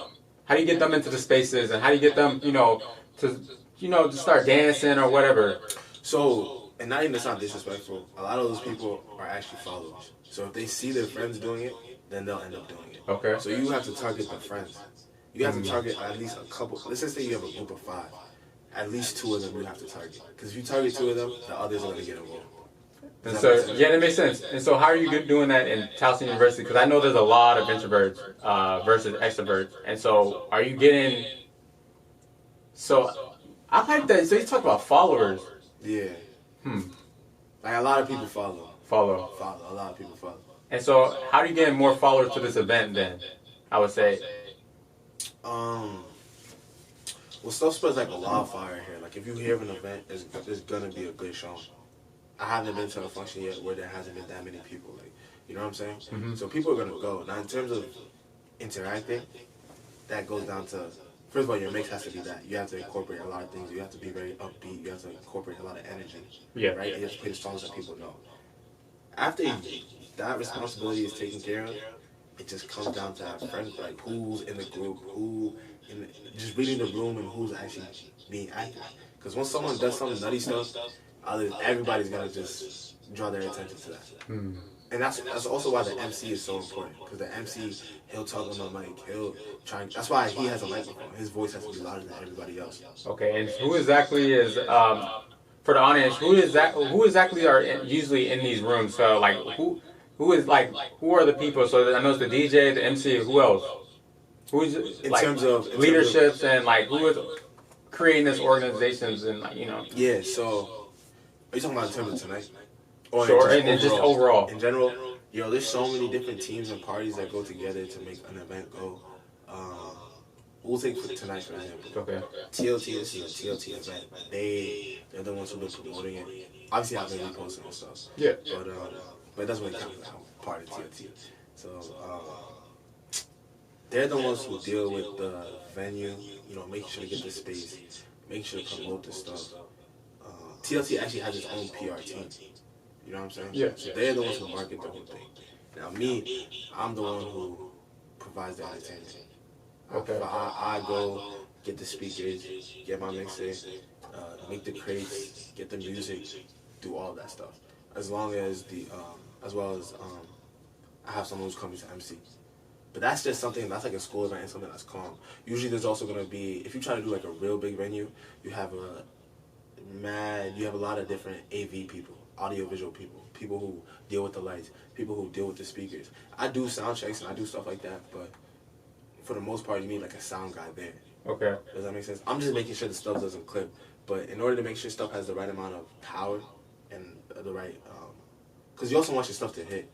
How do you get them into the spaces, and how do you get them, to start dancing or whatever? So, and not even to sound disrespectful, a lot of those people are actually followers. So if they see their friends doing it, then they'll end up doing it. Okay. So you have to target the friends. You have to target at least a couple. Let's just say you have a group of 5. at least 2 of them you have to target. Because if you target 2 of them, the others are going to get involved. And so, yeah, that makes sense. And so how are you doing that in Towson University? Because I know there's a lot of introverts versus extroverts. And so are you getting... So I like that. So you talk about followers. Yeah. Like a lot of people follow. A lot of people follow. And so how do you get more followers to this event then? I would say. Well, stuff spreads like a wildfire here. Like if you hear of an event, it's gonna be a good showing. I haven't been to a function yet where there hasn't been that many people. Like, you know what I'm saying? So people are gonna go. Now, in terms of interacting, that goes down to, first of all, your mix has to be that. You have to incorporate a lot of things. You have to be very upbeat. You have to incorporate a lot of energy. Yeah. Right. And you have to play the songs that people know. After that responsibility is taken care of, it just comes down to have friends, like who's in the group, just reading the room and who's actually being active. Because once someone does some nutty stuff, everybody's gonna just draw their attention to that. And that's also why the MC is so important. Because the MC, he'll talk on the mic, he'll try. That's why he has a microphone. His voice has to be louder than everybody else. Okay, and who exactly is for the audience? Who exactly are usually in these rooms? So like who are the people? So I know it's the DJ, the MC. Who else? Who's in terms of leaderships and like who is creating this organizations and like Yeah. So are you talking about in terms of tonight? Or sure, and just overall. In general, there's so many different teams and parties that go together to make an event go. We'll take for tonight, for example. Okay. TLT, this is a TLT event. They're the ones who've been promoting it. Obviously, I've been reposting and stuff. Yeah. But it doesn't really count as part of TLT. So they're the ones who deal with the venue. Making sure to get the space, making sure to promote the stuff. TLT actually has its own PR team. You know what I'm saying? Yeah. So they're the ones who market the whole thing. Now me, I'm the one who provides the entertainment. Okay. I go get the speakers, get my mixer, make the crates, get the music, do all that stuff. As well as I have someone who's coming to MC. But that's just something that's like a school event and something that's calm. Usually there's also gonna be, if you try to do like a real big venue, you have a lot of different AV people, audiovisual people who deal with the lights, people who deal with the speakers. I do sound checks and I do stuff like that, but for the most part, you need like a sound guy there. Okay. Does that make sense? I'm just making sure the stuff doesn't clip, but in order to make sure stuff has the right amount of power and the right, because you also want your stuff to hit.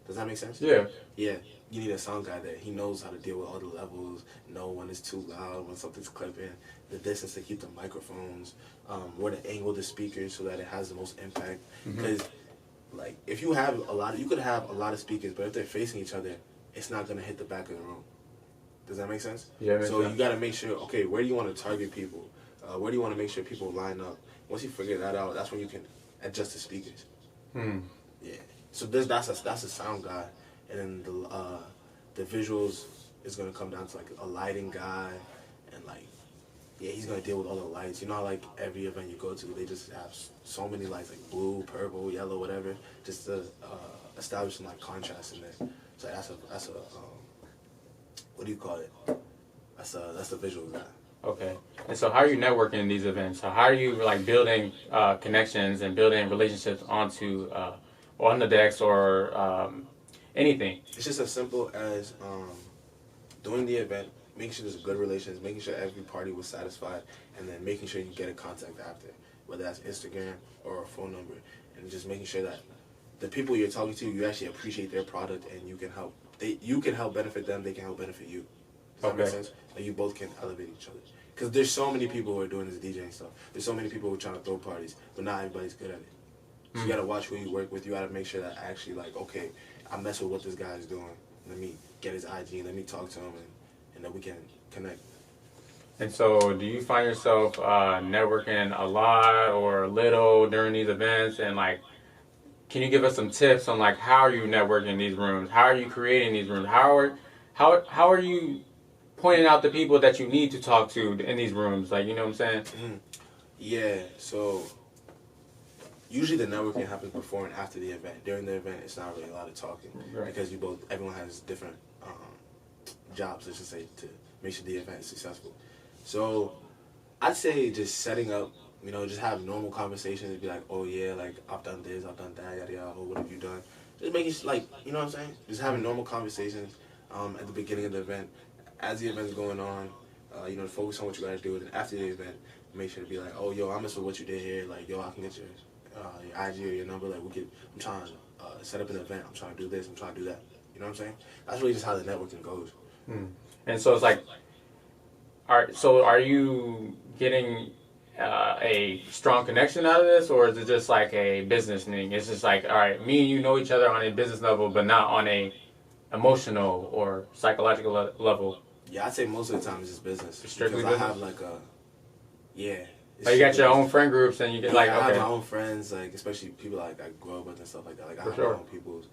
Does that make sense? Yeah. Yeah. You need a sound guy there. He knows how to deal with all the levels, know when it's too loud, when something's clipping, the distance to keep the microphones, where to angle the speakers so that it has the most impact. Because, like, if you have you could have a lot of speakers, but if they're facing each other, it's not going to hit the back of the room. Does that make sense? Yeah. So you got to make sure, okay, where do you want to target people? Where do you want to make sure people line up? Once you figure that out, that's when you can adjust the speakers. Yeah. So that's a sound guy. And then the visuals is going to come down to like a lighting guy, and like, yeah, he's going to deal with all the lights. You know how like every event you go to, they just have so many lights, like blue, purple, yellow, whatever, just to establish some like contrast in there. So that's a what do you call it? That's the visual guy. Okay. And so how are you networking in these events? So how are you like building connections and building relationships on the decks or anything? It's just as simple as doing the event, making sure there's good relations, making sure every party was satisfied, and then making sure you get a contact after, whether that's Instagram or a phone number, and just making sure that the people you're talking to, you actually appreciate their product and you can help. You can help benefit them, they can help benefit you. Does that make sense? Like you both can elevate each other. Because there's so many people who are doing this DJing stuff. There's so many people who are trying to throw parties, but not everybody's good at it. So you gotta watch who you work with. You gotta make sure that actually like, okay, I mess with what this guy is doing. Let me get his IG, let me talk to him, and then we can connect. And so do you find yourself networking a lot or a little during these events? And like, can you give us some tips on like how are you networking in these rooms? How are you creating these rooms? How are you pointing out the people that you need to talk to in these rooms? Like, you know what I'm saying? Yeah, so usually the networking happens before and after the event. During the event, it's not really a lot of talking, right? Because everyone has different jobs, let's just say, to make sure the event is successful. So I'd say just setting up, just have normal conversations. Be like, oh yeah, like I've done this, I've done that, yada yada. Oh, what have you done? Just making like, you know what I'm saying? Just having normal conversations at the beginning of the event, as the event's going on. Focus on what you gotta do, and after the event, make sure to be like, oh yo, I mess with what you did here. Like yo, I can get your IG or your number. Like I'm trying to set up an event. I'm trying to do this. I'm trying to do that. You know what I'm saying? That's really just how the networking goes. And so it's like, are you getting a strong connection out of this, or is it just like a business thing? It's just like, all right, me and you know each other on a business level, but not on a emotional or psychological level. Yeah, I'd say most of the time it's just business. It's strictly because business? I have like a, yeah. Oh, you got your own friend groups, and you get I okay. have my own friends, like especially people like I grew up with and stuff like that. Like I have my own people,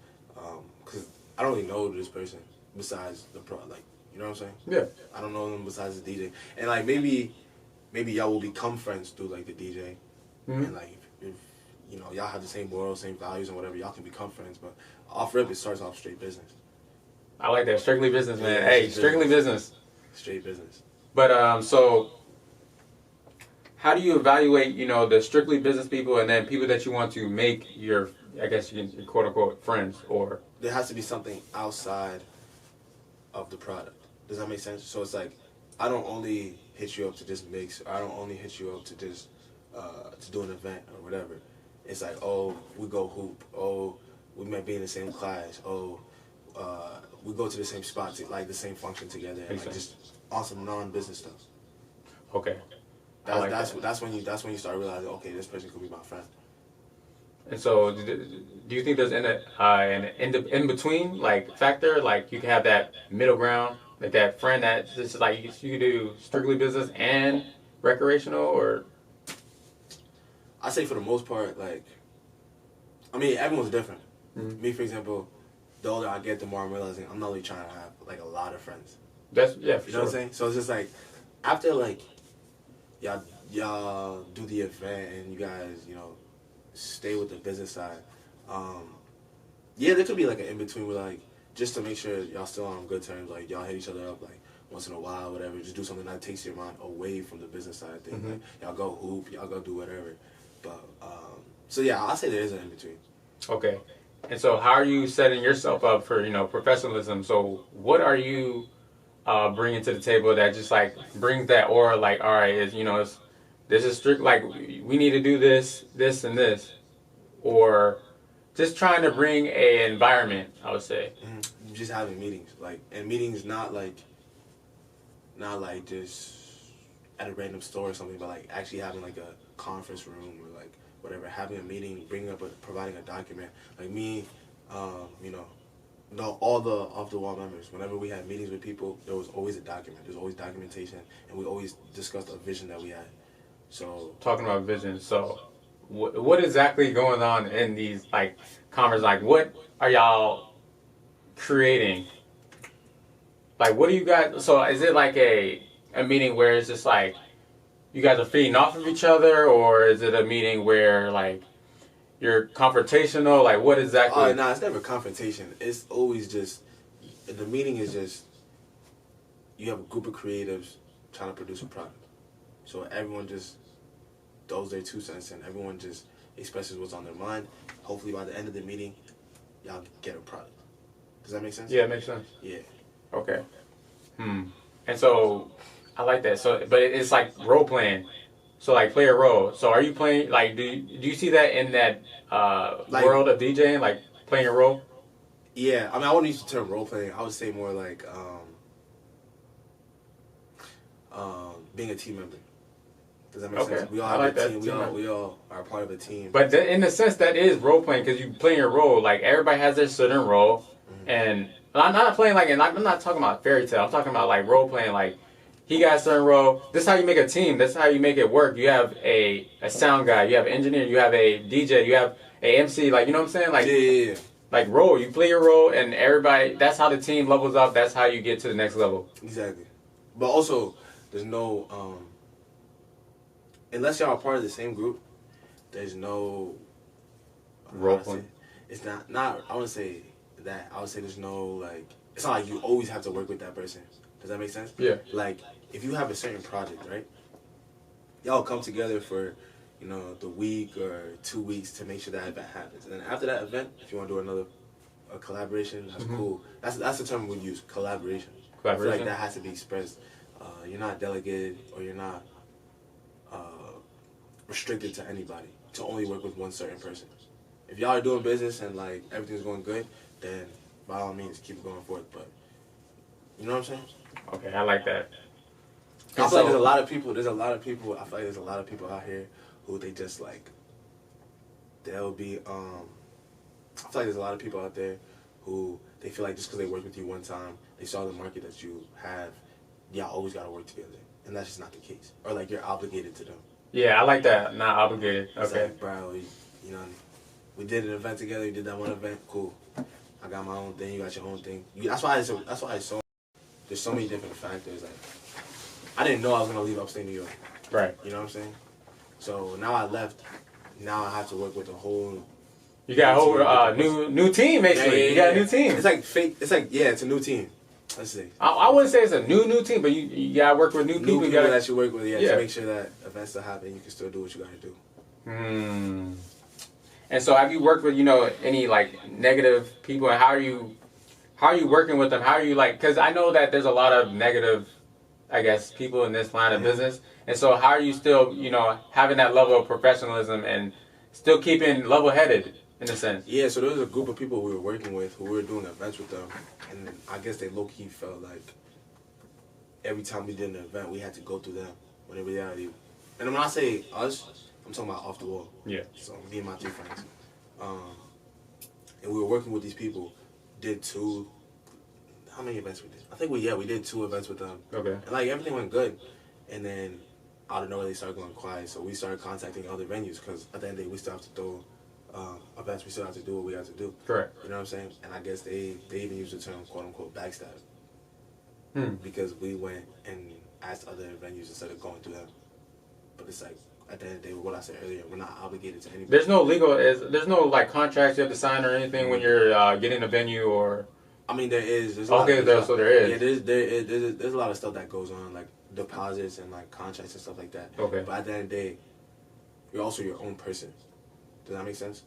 because I don't really know this person besides the pro. Like, you know what I'm saying? Yeah. I don't know them besides the DJ, and like maybe y'all will become friends through like the DJ, and like if y'all have the same morals, same values, and whatever, y'all can become friends. But off rip, it starts off straight business. I like that. Strictly business, man. Yeah, Hey, strictly business. Straight business. But so how do you evaluate, the strictly business people and then people that you want to make your, I guess you can quote unquote friends? Or there has to be something outside of the product. Does that make sense? So it's like, I don't only hit you up to just mix. Or I don't only hit you up to just to do an event or whatever. It's like, oh, we go hoop. Oh, we might be in the same class. Oh, we go to the same spot, like the same function together, and like just on some non-business stuff. Okay. That's when you start realizing, okay, this person could be my friend. And so, do you think there's an in between like factor, like you can have that middle ground, like that friend that just like you can do strictly business and recreational, or? I say for the most part, like, I mean, everyone's different. Mm-hmm. Me, for example, the older I get, the more I'm realizing I'm not really trying to have like a lot of friends. That's for sure. You know what I'm saying? So it's just like after like y'all do the event and you guys, stay with the business side. Yeah, there could be like an in between where like just to make sure y'all still on good terms. Like y'all hit each other up like once in a while, whatever. Just do something that takes your mind away from the business side of things. Mm-hmm. Like y'all go hoop, y'all go do whatever. But so yeah, I'll say there is an in between. Okay. And so how are you setting yourself up for, professionalism? So what are you bringing to the table that just like brings that aura, like, all right, this is strict, like we need to do this, and this, or just trying to bring a environment, I would say. Mm-hmm. Just having meetings, like, and meetings not like just at a random store or something, but like actually having like a conference room or like whatever, having a meeting, providing a document. Like me, all the off the wall members, whenever we had meetings with people, there was always a document. There's always documentation, and we always discussed a vision that we had. So talking about vision, so what exactly going on in these like conferences? Like, what are y'all creating? Like, what do you guys? So is it like a meeting where it's just like you guys are feeding off of each other, or is it a meeting where like you're confrontational? Like, what exactly? No, it's never confrontation. It's always just the meeting is just you have a group of creatives trying to produce a product. So everyone just throws their 2 cents in. Everyone just expresses what's on their mind. Hopefully by the end of the meeting, y'all get a product. Does that make sense? Yeah, it makes sense. Yeah. Okay. And so I like that. So, but it's like role playing. So like play a role. So are you playing, like, do you see that in that world of DJing, like playing a role? Yeah, I mean, I wouldn't use the term role playing. I would say more like being a team member. Does that make sense? We all have a team. We all are part of a team. But in a sense, that is role playing because you play your role. Like everybody has their certain role, and I'm not playing like, and I'm not talking about fairy tale. I'm talking about like role playing. Like he got a certain role. This is how you make a team. This is how you make it work. You have a sound guy. You have an engineer. You have a DJ. You have a MC. Like, you know what I'm saying? Like yeah. Like role. You play your role, and everybody. That's how the team levels up. That's how you get to the next level. Exactly. But also, there's no unless y'all are part of the same group, there's no role playing. It's not. I wouldn't say that. I would say there's no like. It's not like you always have to work with that person. Does that make sense? Yeah. Like if you have a certain project, right? y'all come together for, the week or 2 weeks to make sure that event happens. And then after that event, if you want to do another a collaboration, that's cool. That's the term we use, collaboration. I feel like that has to be expressed. You're not delegated or you're not restricted to anybody to only work with one certain person. If y'all are doing business and like everything's going good, then by all means keep it going forth. But you know what I'm saying? Okay, I like that. I feel like there's a lot of people. I feel like there's a lot of people out here who they just like. They'll be. I feel like there's a lot of people out there who they feel like just because they worked with you one time, they saw the market that you have. Y'all always gotta work together, and that's just not the case. Or like you're obligated to them. Yeah, I like that. Not obligated. It's Okay. like, bro, we did an event together. We did that one event. Cool. I got my own thing. You got your own thing. That's why I saw. There's so many different factors. Like, I didn't know I was gonna leave upstate New York. Right. You know what I'm saying? So now I left. Now I have to work with a whole. You got a whole new team basically. Yeah. You got a new team. It's like fake. It's like it's a new team. Let's see. I wouldn't say it's a new team, but you gotta work with new people. That you work with, to make sure that events still happen. You can still do what you gotta do. And so, have you worked with any like negative people, and how are you working with them? How are you like? Because I know that there's a lot of negative, I guess, people in this line of business, and so how are you still having that level of professionalism and still keeping level-headed in a sense? Yeah, so there was a group of people we were working with who we were doing events with them, and I guess they low-key felt like every time we did an event, we had to go through them, when in reality, and when I say us, I'm talking about off the wall. Yeah. So me and my 2 friends. And we were working with these people, how many events we did? I think we did 2 events with them. Okay. And like everything went good, and then out of nowhere they started going quiet, so we started contacting other venues, because at the end of the day we still have to throw events, we still have to do what we have to do. Correct. You know what I'm saying? And I guess they even use the term quote unquote backstab. Because we went and asked other venues instead of going through them. But it's like at the end of the day, what I said earlier, we're not obligated to anything. There's no like contracts you have to sign or anything when you're getting a venue or. I mean, there is. There is. Yeah, there's a lot of stuff that goes on, like deposits and like contracts and stuff like that. Okay. But at the end of the day, you're also your own person. Does that make sense?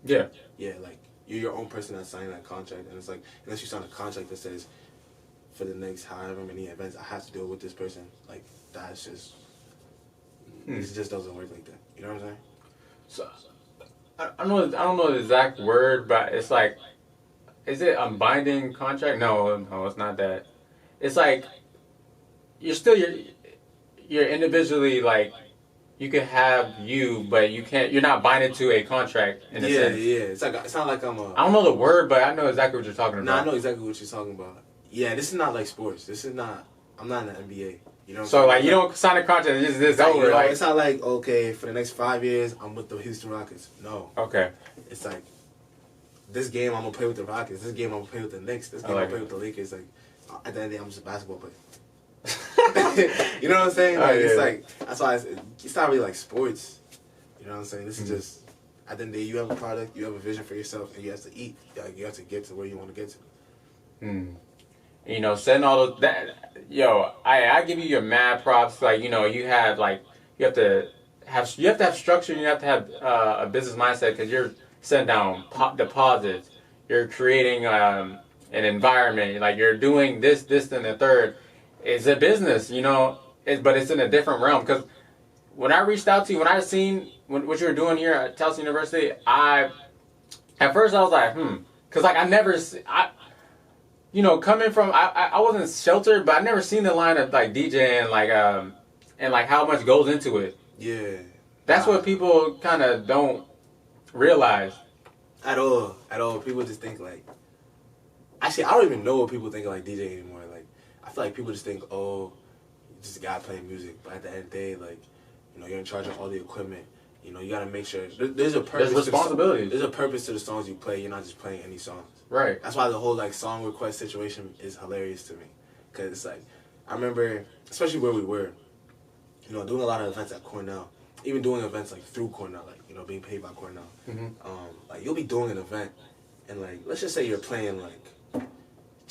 Yeah. Yeah, like you're your own person that's signing that contract, and it's like unless you sign a contract that says for the next however many events I have to deal with this person, like that's just it just doesn't work like that. You know what I'm saying? So I don't know the exact word, but it's like, is it a binding contract? No, it's not that. It's like you're individually like. You can have but you can't. You're not binded to a contract in a sense. Yeah. It's not like I'm a. I don't know the word, but I know exactly what you're talking about. No, I know exactly what you're talking about. Yeah, this is not like sports. This is not. I'm not in the NBA. You know. So like you don't sign a contract. It's just over. Like it's not like okay for the next 5 years I'm with the Houston Rockets. No. Okay. It's like this game I'm gonna play with the Rockets. This game I'm gonna play with the Knicks. This game I'm gonna play with the Lakers. Like at the end of the day I'm just a basketball player. You know what I'm saying? Like it's like that's why it's not really like sports. You know what I'm saying? This is just at the end of the day you have a product, you have a vision for yourself, and you have to eat. Like you have to get to where you want to get to. Setting all those that I give you your mad props. Like you have to have structure. You have to have a business mindset because you're setting down deposits. You're creating an environment. Like you're doing this, and the third. It's a business, but it's in a different realm. Because when I reached out to you, when I seen what you were doing here at Towson University, at first I was like, because like coming from, I wasn't sheltered, but I never seen the line of like DJing, and like how much goes into it. Yeah, that's what people kind of don't realize. At all. People just think like. Actually, I don't even know what people think of like DJing anymore. I feel like people just think, oh, just a guy playing music. But at the end of the day, like, you're in charge of all the equipment. You got to make sure there's a purpose. There's responsibility. There's a purpose to the songs you play. You're not just playing any songs. Right. That's why the whole like song request situation is hilarious to me. Cause it's like, I remember, especially where we were, doing a lot of events at Cornell. Even doing events like through Cornell, like being paid by Cornell. Like you'll be doing an event, and like let's just say you're playing like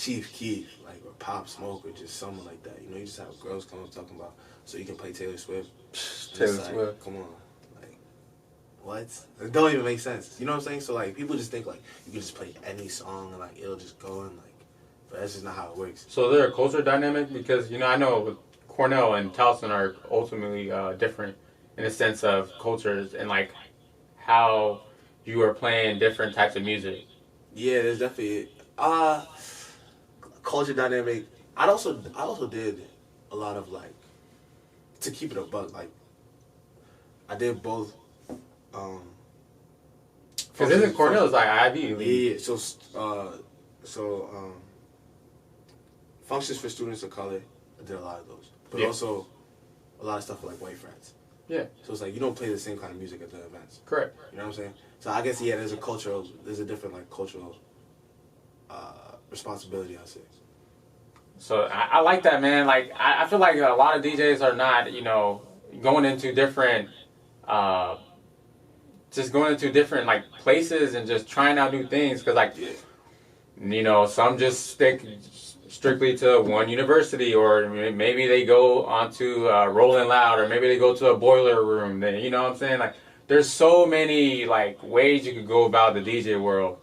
Chief Keef, like, or Pop Smoke, or just someone like that. You know, you just have girls come up talking about, so you can play Taylor Swift. Taylor Like, Swift. come on. Like, what? It don't even make sense. You know what I'm saying? So, like, people just think, like, you can just play any song and, like, it'll just go and, like, but that's just not how it works. So is there a culture dynamic? Because, you know, I know Cornell and Towson are ultimately different in the sense of cultures and, like, how you are playing different types of music. Yeah, there's definitely culture dynamic. I also did a lot of, like, to keep it a buck, like, I did both. Because isn't Cornell's like Ivy League? Yeah. So functions for students of color. I did a lot of those, but also a lot of stuff for, like, white friends. Yeah. So it's like you don't play the same kind of music at the events. Correct. You know what I'm saying? So I guess there's a different, like, cultural responsibility, I say. So I like that, man. Like I feel like a lot of DJs are not, you know, going into different, just going into different, like, places and just trying out new things. Cause, like, you know, some just stick strictly to one university, or maybe they go onto Rolling Loud, or maybe they go to a boiler room. Then, you know what I'm saying? Like, there's so many, like, ways you could go about the DJ world.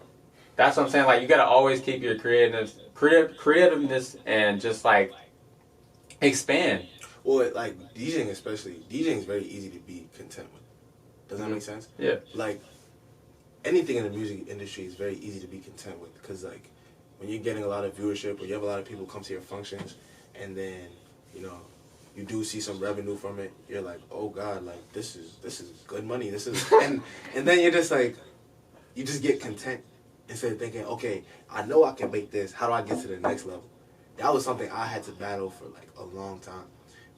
That's what I'm saying. Like, you gotta always keep your creativeness and just, like, expand. Well, like, DJing especially, DJing is very easy to be content with. Does that make sense? Yeah. Like, anything in the music industry is very easy to be content with, because, like, when you're getting a lot of viewership, or you have a lot of people come to your functions, and then, you know, you do see some revenue from it, you're like, oh God, like, this is good money. This is and then you're just like, you just get content instead of thinking, okay, I know I can make this. How do I get to the next level? That was something I had to battle for, like, a long time.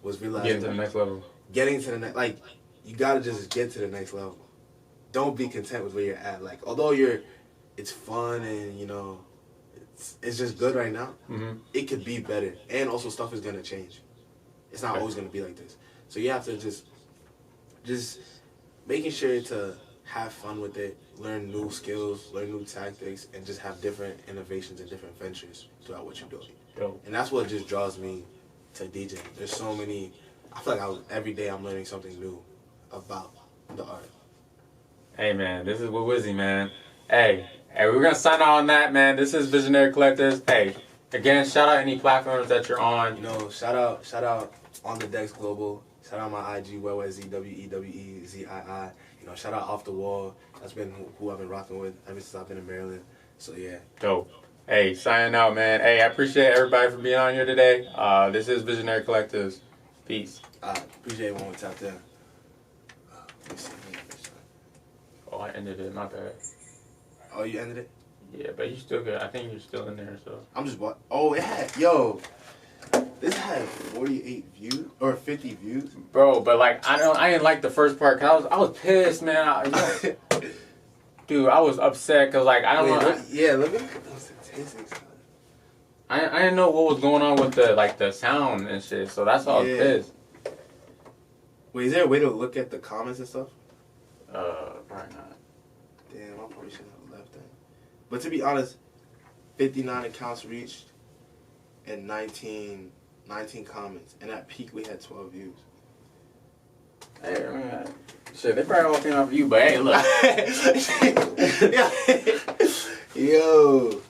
Was realizing Getting to the next level. Getting to the next, like, you gotta just get to the next level. Don't be content with where you're at. Like, although it's fun and, you know, it's just good right now. Mm-hmm. It could be better, and also stuff is gonna change. It's not always gonna be like this. So you have to just making sure to have fun with it, learn new skills, learn new tactics, and just have different innovations and different ventures throughout what you're doing. Dope. And that's what just draws me to DJing. There's so many. I feel like every day I'm learning something new about the art. Hey, man, this is Wewezi, man. Hey, we're gonna sign out on that, man. This is Visionary Collectors. Hey, again, shout out any platforms that you're on. You know, shout out On The Decks Global. Shout out my IG, Wewezi, Wewezii. You know, shout out Off The Wall. That's been who I've been rocking with ever since I've been in Maryland. So yeah. Dope. Hey, signing out, man. Hey, I appreciate everybody for being on here today. This is Visionary Collectors. Peace. Appreciate everyone who tapped in. Let me see. Oh, I ended it. My bad. Oh, you ended it? Yeah, but you still good. I think you're still in there, so. I'm just this had 48 views or 50 views. Bro, but, like, I didn't like the first part, cause I was pissed, man. Dude, I was upset because, like, I don't know. Let me look at those statistics. I didn't know what was going on with the sound and shit, so that's why I was pissed. Wait, is there a way to look at the comments and stuff? Probably not. Damn, I probably shouldn't have left that. But to be honest, 59 accounts reached and 19 comments. And at peak, we had 12 views. Hey, I mean, shit, they probably all came off you, but hey, look. Yo.